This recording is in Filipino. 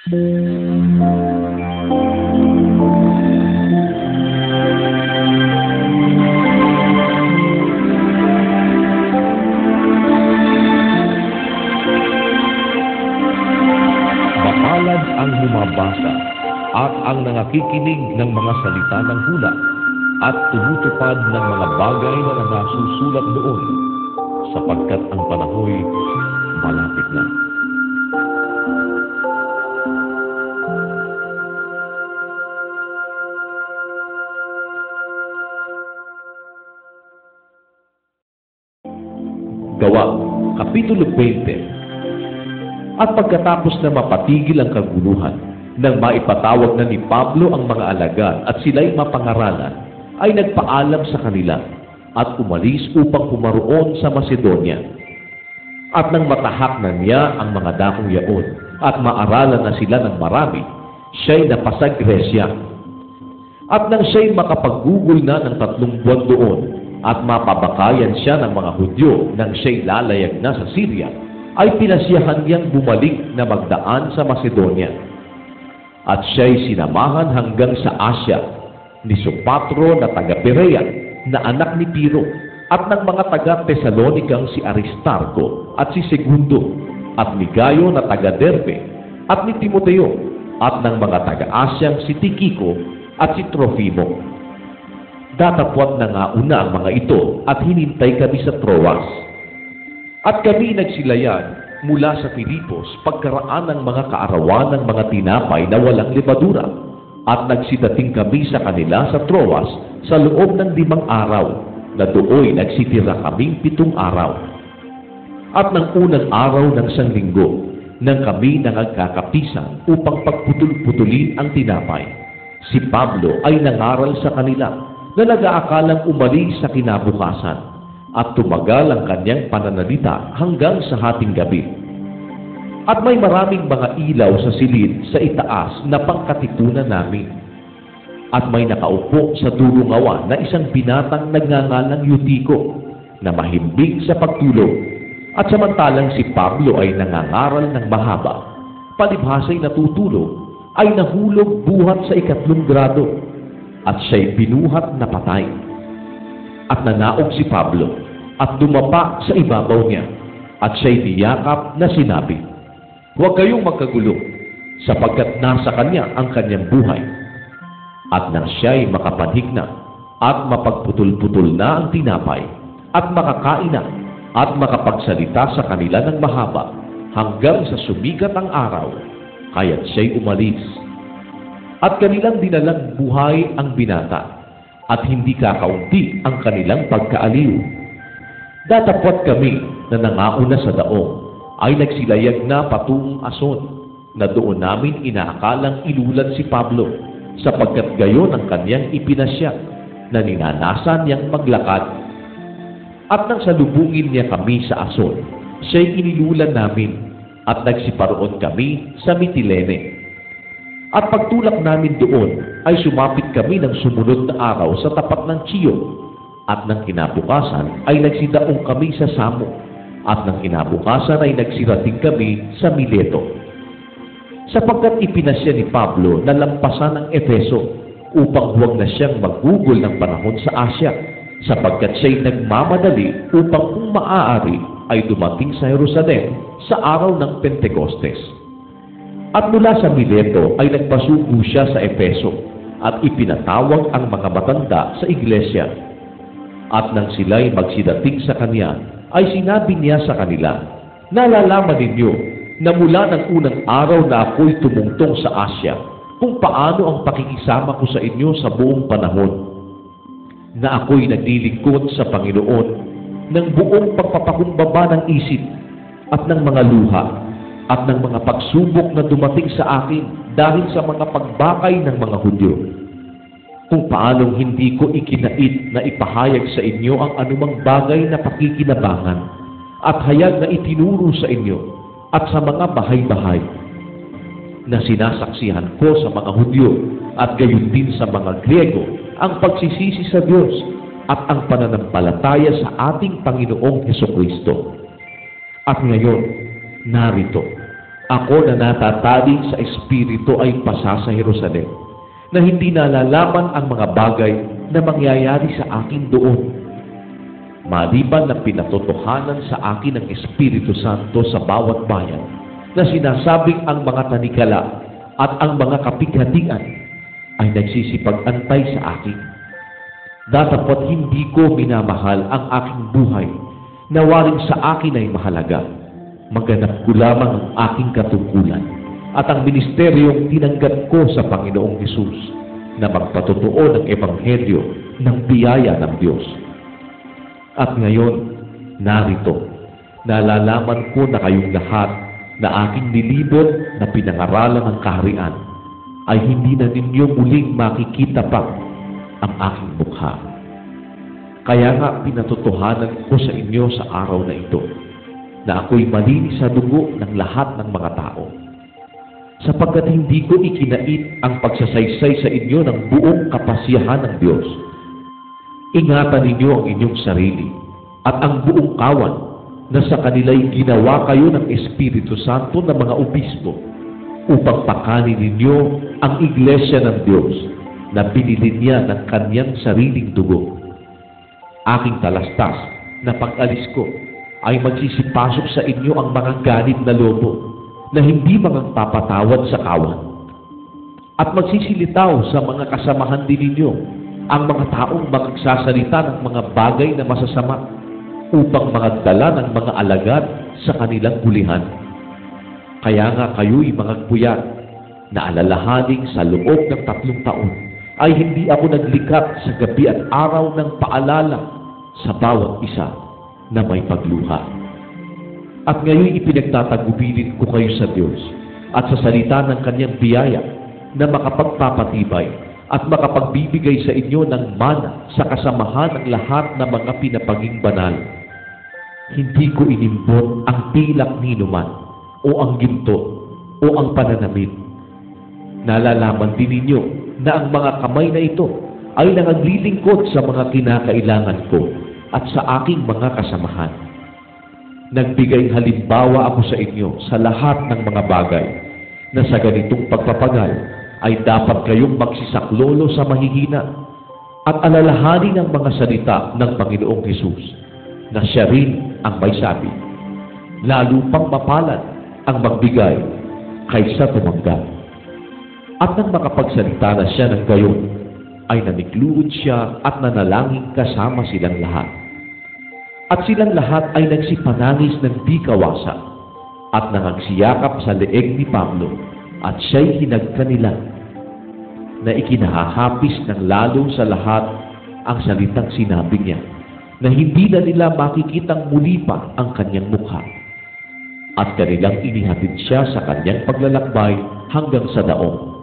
Mapalad ang bumabasa at ang nangakikinig ng mga salita ng hula at tumutupad ng mga bagay na nasusulat doon, sapagkat ang panahoy malapit na. Gawa, Kapitulo 20. At pagkatapos na mapatigil ang kaguluhan, nang maipatawag na ni Pablo ang mga alagad at sila'y mapangaralan, ay nagpaalam sa kanila at umalis upang pumaroon sa Macedonia. At nang matahak na niya ang mga dakong yaon at maaralan na sila ng marami, siya'y napasa Gresya. At nang siya'y makapaggugol na ng 3 buwan doon at mapabakayan siya ng mga Hudyo nang siya'y lalayag na sa Syria, ay pinasyahan niyang bumalik na magdaan sa Macedonia. At siya'y sinamahan hanggang sa Asya ni Sopatro na taga-Berea na anak ni Piro at ng mga taga-Tesalonikang si Aristarco at si Segundo at ni Gayo na taga-Derbe at ni Timoteo at ng mga taga-Asyang si Tikiko at si Trofimo. Datapwat na nga una ang mga ito at hinintay kami sa Troas. At kami nagsilayan mula sa Filipos pagkaraan ng mga kaarawan ng mga tinapay na walang lebadura, at nagsidating kami sa kanila sa Troas sa loob ng 5 araw, na dooy nagsitira kaming 7 araw. At ng unang araw ng Sanlinggo, nang kami nangagkakapisan upang pagputol-putulin ang tinapay, si Pablo ay nangaral sa kanila na nag-aakalang umalis sa kinabukasan, at tumagal ang kanyang pananalita hanggang sa hating gabi. At may maraming mga ilaw sa silid sa itaas na pangkatipunan namin. At may nakaupo sa dulungawan na isang binatang nagngangalang Eutico na mahimbing sa pagtulog. At samantalang si Pablo ay nangangaral ng mahaba, palibhasa'y natutulog, ay nahulog buhat sa 3 grado at siya'y binuhat na patay. At nanaog si Pablo at dumapa sa ibabaw niya, at siya'y niyakap na sinabi, "Huwag kayong magkagulo, sapagkat nasa kanya ang kanyang buhay." At nang siya'y makapanhik na at mapagputol-putol na ang tinapay at makakain na at makapagsalita sa kanila ng mahaba hanggang sa sumikat ang araw, kaya't siya'y umalis. At kanilang dinalang buhay ang binata, at hindi kakaunti ang kanilang pagkaaliw. Datapwat kami na nangauna sa daong ay nagsilayag na patungong Ason, na doon namin inaakalang ilulan si Pablo, sapagkat gayon ang kanyang ipinasya na ninanasan niyang maglakad. At nang salubungin niya kami sa Ason, siya'y inilulan namin, at nagsiparoon kami sa Mitilene. At pagtulak namin doon, ay sumapit kami ng sumunod na araw sa tapat ng Chiyo. At ng kinabukasan ay nagsidaong kami sa Samo. At ng kinabukasan ay nagsirating kami sa Mileto. Sapagkat ipinasya ni Pablo na lampasan ang Efeso upang huwag na siyang magugol ng panahon sa Asya, sapagkat siya'y nagmamadali upang kung maaari ay dumating sa Jerusalem sa araw ng Pentecostes. At mula sa Mileto ay nagpasuko siya sa Efeso at ipinatawag ang mga matanda sa iglesia. At nang sila'y magsidating sa kanya, ay sinabi niya sa kanila, "Nalalaman ninyo na mula ng unang araw na ako'y tumungtong sa Asya, kung paano ang pakikisama ko sa inyo sa buong panahon, na ako'y naglilingkod sa Panginoon ng buong pagpapakumbaba ng isip at ng mga luha at ng mga pagsubok na dumating sa akin dahil sa mga pagbakay ng mga Hudyo. Kung paanong hindi ko ikinait na ipahayag sa inyo ang anumang bagay na pakikinabangan at hayag na itinuro sa inyo at sa mga bahay-bahay, na sinasaksihan ko sa mga Hudyo at gayon din sa mga Griego ang pagsisisi sa Diyos at ang pananampalataya sa ating Panginoong Hesukristo. At ngayon, narito, Ako na natataling sa Espiritu ay pasa sa Jerusalem, na hindi nalalaman ang mga bagay na mangyayari sa akin doon. Maliban na pinatotohanan sa akin ng Espiritu Santo sa bawat bayan, na sinasabing ang mga tanikala at ang mga kapighatian ay nagsisipag-antay sa akin. Datapot hindi ko minamahal ang aking buhay, na waring sa akin ay mahalaga. Maganap ko lamang ang aking katungkulan at ang ministeryong tinanggap ko sa Panginoong Hesus, na magpatotoo ng Ebanghelyo ng biyaya ng Diyos. At ngayon, narito, nalalaman ko na kayong lahat na aking nilibot na pinangaralan ng kaharian ay hindi na ninyo muling makikita pa ang aking mukha. Kaya nga pinatotohanan ko sa inyo sa araw na ito na ako'y malinis sa dugo ng lahat ng mga tao, sapagkat hindi ko ikinait ang pagsasaysay sa inyo ng buong kapasyahan ng Diyos. Ingatan ninyo ang inyong sarili at ang buong kawan na sa kanila'y ginawa kayo ng Espiritu Santo ng mga obispo upang pakanin ninyo ang iglesia ng Diyos na binili niya ng kanyang sariling dugo. Aking talastas na pag-alis ko ay magsisipasok sa inyo ang mga ganit na lobo na hindi magpapatawad sa kawan, at magsisilitaw sa mga kasamahan din ninyo ang mga taong magsasalita ng mga bagay na masasama upang magdala ng mga alagad sa kanilang hulihan. Kaya nga kayo'y mga puyat na alalahaning sa loob ng 3 taon ay hindi ako naglikat sa gabi at araw ng paalala sa bawat isa na may pagluha. At ngayon ipinagtatagubilin ko kayo sa Diyos at sa salita ng kanyang biyaya na makapagpapatibay at makapagbibigay sa inyo ng mana sa kasamahan ng lahat ng mga pinapaging banal. Hindi ko inimbot ang pilak ninuman o ang ginto o ang pananamit. Nalalaman din ninyo na ang mga kamay na ito ay nangaglilingkod sa mga kinakailangan ko at sa aking mga kasamahan. Nagbigay halimbawa ako sa inyo sa lahat ng mga bagay na sa ganitong pagpapagal ay dapat kayong magsisaklolo sa mahihina at alalahanin ang mga salita ng Panginoong Hesus, na siya rin ang may sabi, lalo pang mapalad ang magbigay kaysa tumanggap. At nang makapagsalita na siya ng gayon, ay namigluhod siya at nanalangin kasama silang lahat. At silang lahat ay nagsipanangis ng di kawasa at nangagsiyakap sa leeg ni Pablo, at siya'y hinagka nila na ikinahahapis ng lalo sa lahat ang salitang sinabi niya, na hindi na nila makikitang muli pa ang kanyang mukha. At kanilang inihatid siya sa kanyang paglalakbay hanggang sa daong.